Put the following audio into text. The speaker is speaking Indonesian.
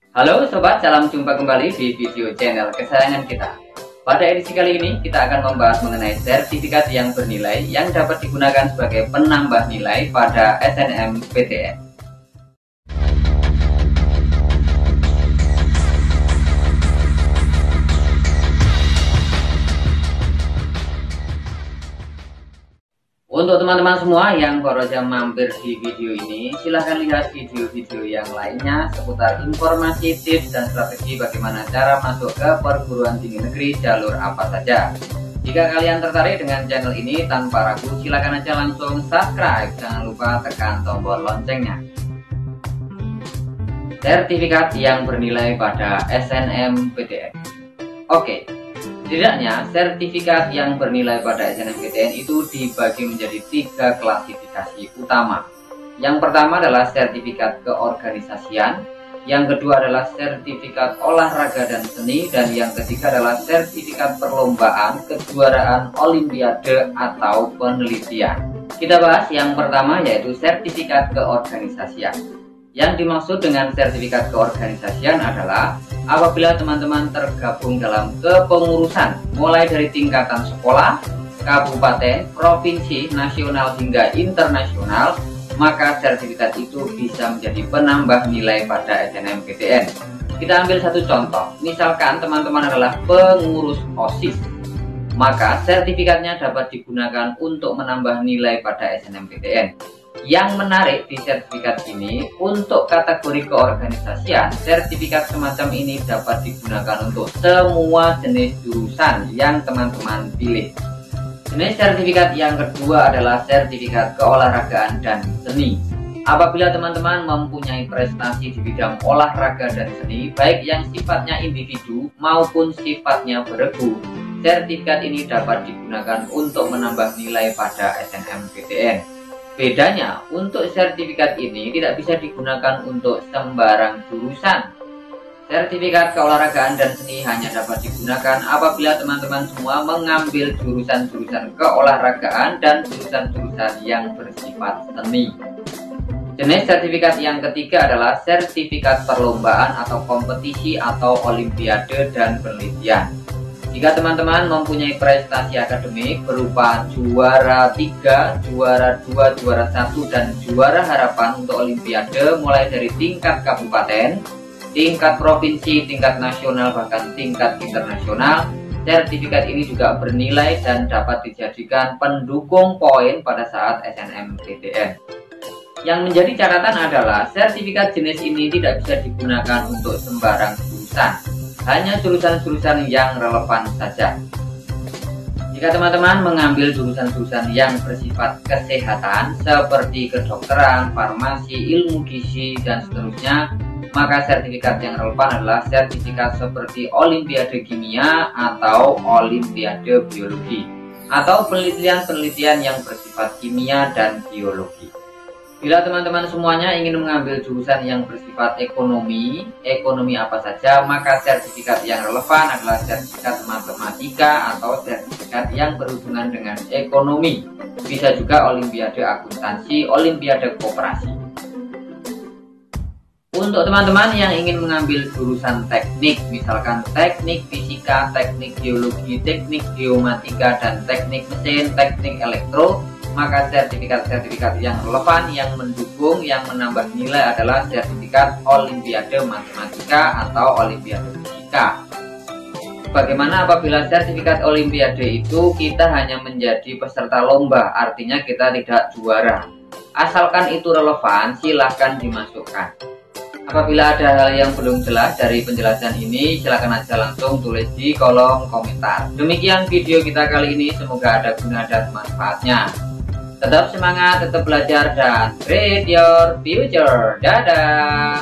Halo sobat, salam jumpa kembali di video channel kesayangan kita. Pada edisi kali ini kita akan membahas mengenai sertifikat yang bernilai yang dapat digunakan sebagai penambah nilai pada SNMPTN. Untuk teman-teman semua yang baru saja mampir di video ini, silahkan lihat video-video yang lainnya seputar informasi, tips, dan strategi bagaimana cara masuk ke perguruan tinggi negeri jalur apa saja. Jika kalian tertarik dengan channel ini, tanpa ragu silahkan aja langsung subscribe, jangan lupa tekan tombol loncengnya. Sertifikat yang bernilai pada SNMPTN. Oke. Setidaknya, sertifikat yang bernilai pada SNMPTN itu dibagi menjadi 3 klasifikasi utama. Yang pertama adalah sertifikat keorganisasian, yang kedua adalah sertifikat olahraga dan seni, dan yang ketiga adalah sertifikat perlombaan, kejuaraan, olimpiade, atau penelitian. Kita bahas yang pertama, yaitu sertifikat keorganisasian. Yang dimaksud dengan sertifikat keorganisasian adalah apabila teman-teman tergabung dalam kepengurusan mulai dari tingkatan sekolah, kabupaten, provinsi, nasional hingga internasional, maka sertifikat itu bisa menjadi penambah nilai pada SNMPTN. Kita ambil satu contoh, misalkan teman-teman adalah pengurus OSIS, maka sertifikatnya dapat digunakan untuk menambah nilai pada SNMPTN. Yang menarik di sertifikat ini, untuk kategori keorganisasian, sertifikat semacam ini dapat digunakan untuk semua jenis jurusan yang teman-teman pilih. Jenis sertifikat yang kedua adalah sertifikat keolahragaan dan seni. Apabila teman-teman mempunyai prestasi di bidang olahraga dan seni, baik yang sifatnya individu maupun sifatnya beregu, sertifikat ini dapat digunakan untuk menambah nilai pada SNMPTN. Bedanya, untuk sertifikat ini tidak bisa digunakan untuk sembarang jurusan. Sertifikat keolahragaan dan seni hanya dapat digunakan apabila teman-teman semua mengambil jurusan-jurusan keolahragaan dan jurusan-jurusan yang bersifat seni. Jenis sertifikat yang ketiga adalah sertifikat perlombaan atau kompetisi atau olimpiade dan penelitian. Jika teman-teman mempunyai prestasi akademik berupa juara 3, juara 2, juara 1, dan juara harapan untuk olimpiade mulai dari tingkat kabupaten, tingkat provinsi, tingkat nasional, bahkan tingkat internasional, sertifikat ini juga bernilai dan dapat dijadikan pendukung poin pada saat SNMPTN. Yang menjadi catatan adalah sertifikat jenis ini tidak bisa digunakan untuk sembarang jurusan, hanya jurusan-jurusan yang relevan saja. Jika teman-teman mengambil jurusan-jurusan yang bersifat kesehatan seperti kedokteran, farmasi, ilmu gizi, dan seterusnya, maka sertifikat yang relevan adalah sertifikat seperti olimpiade kimia atau olimpiade biologi, atau penelitian-penelitian yang bersifat kimia dan biologi. Bila teman-teman semuanya ingin mengambil jurusan yang bersifat ekonomi apa saja, maka sertifikat yang relevan adalah sertifikat matematika atau sertifikat yang berhubungan dengan ekonomi. Bisa juga olimpiade akuntansi, olimpiade koperasi. Untuk teman-teman yang ingin mengambil jurusan teknik, misalkan teknik fisika, teknik geologi, teknik geomatika, dan teknik mesin, teknik elektro, maka sertifikat-sertifikat yang relevan, yang mendukung, yang menambah nilai adalah sertifikat olimpiade matematika atau olimpiade fisika. Bagaimana apabila sertifikat olimpiade itu kita hanya menjadi peserta lomba, artinya kita tidak juara. Asalkan itu relevan, silahkan dimasukkan. Apabila ada hal yang belum jelas dari penjelasan ini, silahkan aja langsung tulis di kolom komentar. Demikian video kita kali ini, semoga ada guna dan manfaatnya. Tetap semangat, tetap belajar, dan create your future. Dadah!